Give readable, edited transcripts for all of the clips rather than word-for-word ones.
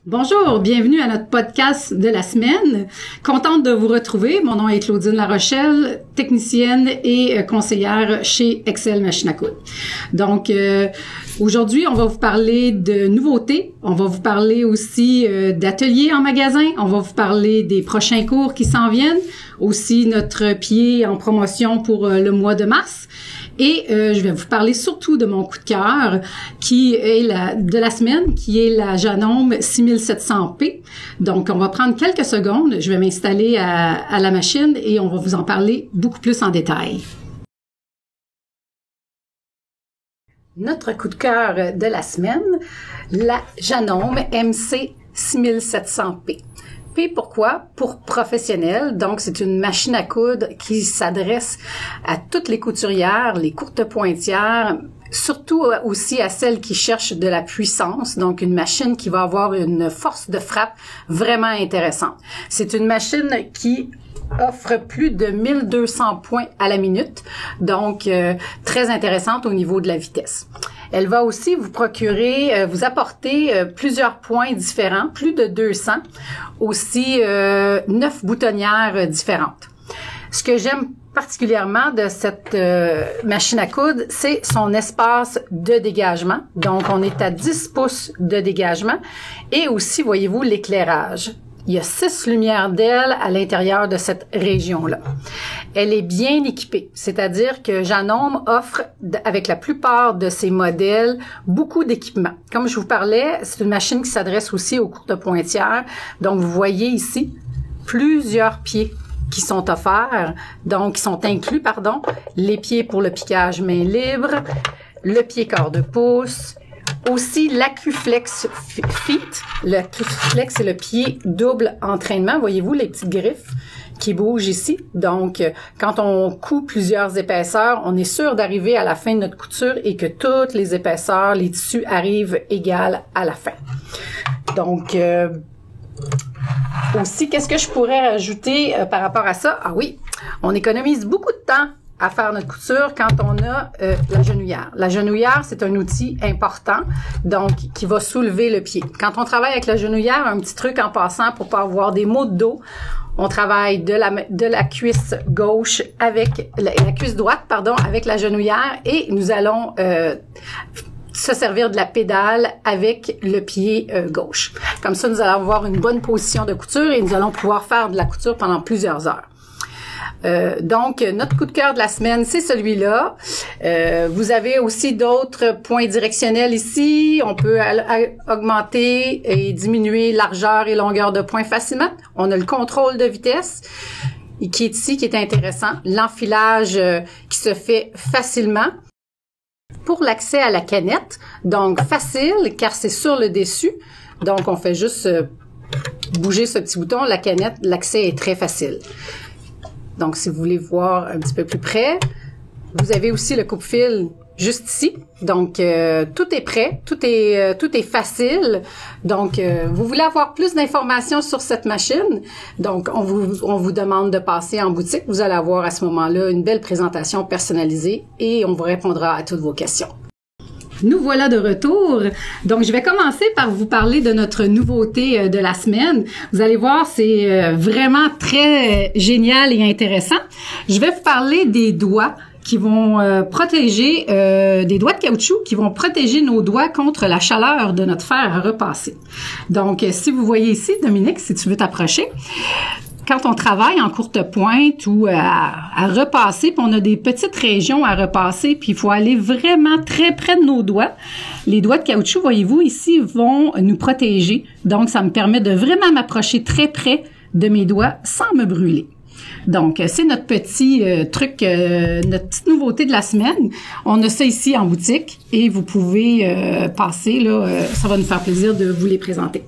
Bonjour, bienvenue à notre podcast de la semaine. Contente de vous retrouver. Mon nom est Claudine Larochelle, technicienne et conseillère chez Excel Machine à coudre. Donc, aujourd'hui, on va vous parler de nouveautés. On va vous parler aussi d'ateliers en magasin. On va vous parler des prochains cours qui s'en viennent. Aussi, notre pied en promotion pour le mois de mars. Et je vais vous parler surtout de mon coup de cœur qui est de la semaine, qui est la Janome 6700P. Donc, on va prendre quelques secondes. Je vais m'installer à la machine et on va vous en parler beaucoup plus en détail. Notre coup de cœur de la semaine, la Janome MC 6700P. P pourquoi? Pour professionnels. Donc, c'est une machine à coudre qui s'adresse à toutes les couturières, les courtes pointières, surtout aussi à celles qui cherchent de la puissance. Donc, une machine qui va avoir une force de frappe vraiment intéressante. C'est une machine qui offre plus de 1200 points à la minute. Donc, très intéressante au niveau de la vitesse. Elle va aussi vous procurer, vous apporter plusieurs points différents, plus de 200, aussi 9 boutonnières différentes. Ce que j'aime particulièrement de cette machine à coudre, c'est son espace de dégagement. Donc, on est à 10 pouces de dégagement et aussi, voyez-vous, l'éclairage. Il y a 6 lumières d'aile à l'intérieur de cette région-là. Elle est bien équipée, c'est-à-dire que Janome offre, avec la plupart de ses modèles, beaucoup d'équipements. Comme je vous parlais, c'est une machine qui s'adresse aussi aux courtes pointières. Donc, vous voyez ici plusieurs pieds qui sont offerts, donc qui sont inclus, les pieds pour le piquage main libre, le pied quart de pouce, aussi l'AccuFlex Feet. L'AccuFlex, c'est le pied double entraînement. Voyez-vous les petites griffes qui bougent ici? Donc, quand on coud plusieurs épaisseurs, on est sûr d'arriver à la fin de notre couture et que toutes les épaisseurs, les tissus arrivent égales à la fin. Donc, aussi, qu'est-ce que je pourrais rajouter par rapport à ça? Ah oui, on économise beaucoup de temps à faire notre couture quand on a la genouillère. La genouillère, c'est un outil important, donc qui va soulever le pied. Quand on travaille avec la genouillère, un petit truc en passant pour pas avoir des maux de dos, on travaille de la cuisse gauche avec la cuisse droite, avec la genouillère et nous allons se servir de la pédale avec le pied gauche. Comme ça, nous allons avoir une bonne position de couture et nous allons pouvoir faire de la couture pendant plusieurs heures. Donc, notre coup de cœur de la semaine, c'est celui-là. Vous avez aussi d'autres points directionnels ici. On peut augmenter et diminuer largeur et longueur de points facilement. On a le contrôle de vitesse qui est ici, qui est intéressant. L'enfilage qui se fait facilement. Pour l'accès à la canette, donc facile car c'est sur le dessus. Donc, on fait juste bouger ce petit bouton. La canette, l'accès est très facile. Donc, si vous voulez voir un petit peu plus près, vous avez aussi le coupe-fil juste ici. Donc, tout est prêt, tout est facile. Donc, vous voulez avoir plus d'informations sur cette machine. Donc, on vous demande de passer en boutique. Vous allez avoir à ce moment-là une belle présentation personnalisée et on vous répondra à toutes vos questions. Nous voilà de retour. Donc, je vais commencer par vous parler de notre nouveauté de la semaine. Vous allez voir, c'est vraiment très génial et intéressant. Je vais vous parler des doigts qui vont protéger, des doigts de caoutchouc qui vont protéger nos doigts contre la chaleur de notre fer à repasser. Donc, si vous voyez ici, Dominique, si tu veux t'approcher, quand on travaille en courte pointe ou à repasser, puis on a des petites régions à repasser, puis il faut aller vraiment très près de nos doigts. Les doigts de caoutchouc, voyez-vous, ici, vont nous protéger. Donc, ça me permet de vraiment m'approcher très près de mes doigts sans me brûler. Donc, c'est notre petit truc, notre petite nouveauté de la semaine. On a ça ici en boutique et vous pouvez passer, là, ça va nous faire plaisir de vous les présenter.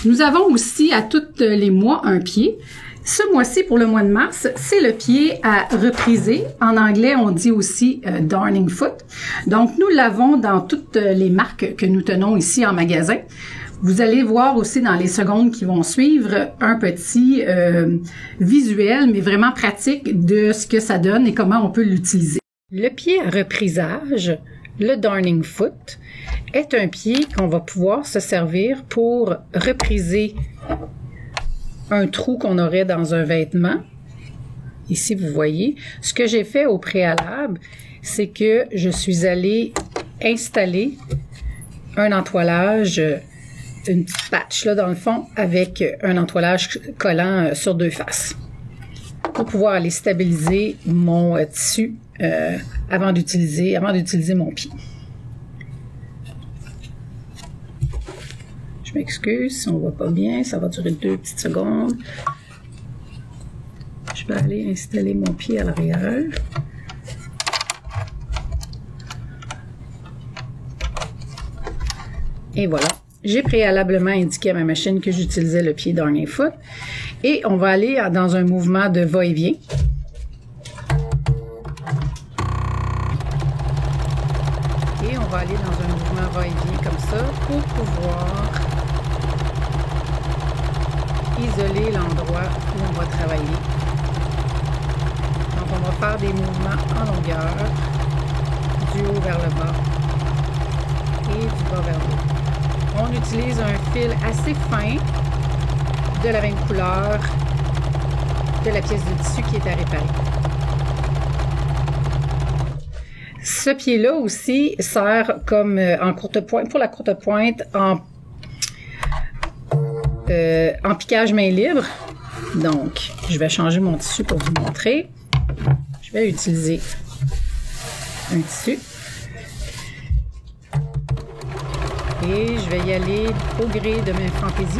Nous avons aussi à tous les mois un pied. Ce mois-ci, pour le mois de mars, c'est le pied à repriser. En anglais, on dit aussi darning foot. Donc, nous l'avons dans toutes les marques que nous tenons ici en magasin. Vous allez voir aussi dans les secondes qui vont suivre un petit visuel, mais vraiment pratique de ce que ça donne et comment on peut l'utiliser. Le pied à reprisage le darning foot est un pied qu'on va pouvoir se servir pour repriser un trou qu'on aurait dans un vêtement. Ici, vous voyez. Ce que j'ai fait au préalable, c'est que je suis allée installer un entoilage, une petite patch là dans le fond, avec un entoilage collant sur deux faces pour pouvoir aller stabiliser mon tissu avant d'utiliser mon pied. Je m'excuse si on ne voit pas bien, ça va durer 2 petites secondes. Je vais aller installer mon pied à l'arrière. Et voilà, j'ai préalablement indiqué à ma machine que j'utilisais le pied darning foot. Et on va aller dans un mouvement de va-et-vient. Et on va aller dans un mouvement va-et-vient comme ça pour pouvoir isoler l'endroit où on va travailler. Donc, on va faire des mouvements en longueur, du haut vers le bas et du bas vers le haut. On utilise un fil assez fin de la même couleur de la pièce de tissu qui est à réparer. Ce pied-là aussi sert comme en courte pointe, pour la courte pointe, en piquage main libre. Donc, je vais changer mon tissu pour vous montrer. Je vais utiliser un tissu. Et je vais y aller au gré de ma fantaisie.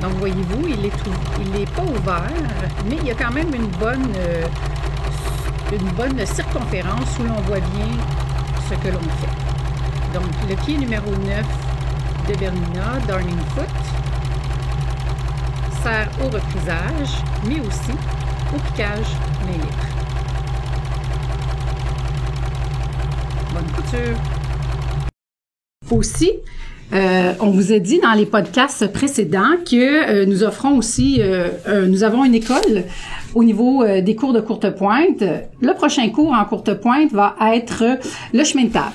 Donc, voyez-vous, il est pas ouvert, mais il y a quand même une bonne circonférence où l'on voit bien ce que l'on fait. Donc, le pied numéro 9 de Bernina, Darning Foot, sert au reprisage, mais aussi au piquage main libre. Bonne couture! Aussi, on vous a dit dans les podcasts précédents que nous offrons aussi, nous avons une école au niveau des cours de courte pointe. Le prochain cours en courte pointe va être le chemin de table.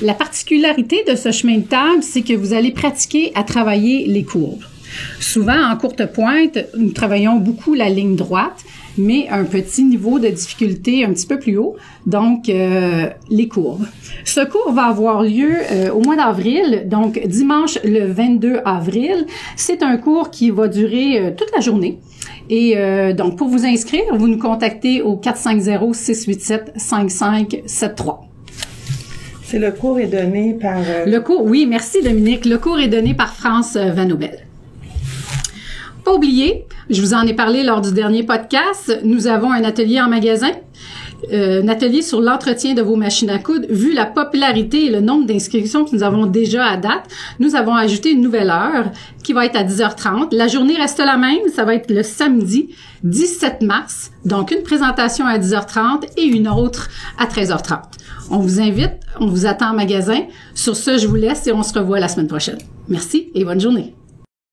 La particularité de ce chemin de table, c'est que vous allez pratiquer à travailler les courbes. Souvent, en courte pointe, nous travaillons beaucoup la ligne droite, mais un petit niveau de difficulté un petit peu plus haut, donc les courbes. Ce cours va avoir lieu au mois d'avril, donc dimanche le 22 avril. C'est un cours qui va durer toute la journée. Et donc, pour vous inscrire, vous nous contactez au 450-687-5573. C'est le cours est donné par... Le cours, oui, merci Dominique. Le cours est donné par France Vanobel. Pas oublier, je vous en ai parlé lors du dernier podcast, nous avons un atelier en magasin, un atelier sur l'entretien de vos machines à coudre. Vu la popularité et le nombre d'inscriptions que nous avons déjà à date, nous avons ajouté une nouvelle heure qui va être à 10h30. La journée reste la même, ça va être le samedi 17 mars, donc une présentation à 10h30 et une autre à 13h30. On vous invite, on vous attend en magasin. Sur ce, je vous laisse et on se revoit la semaine prochaine. Merci et bonne journée.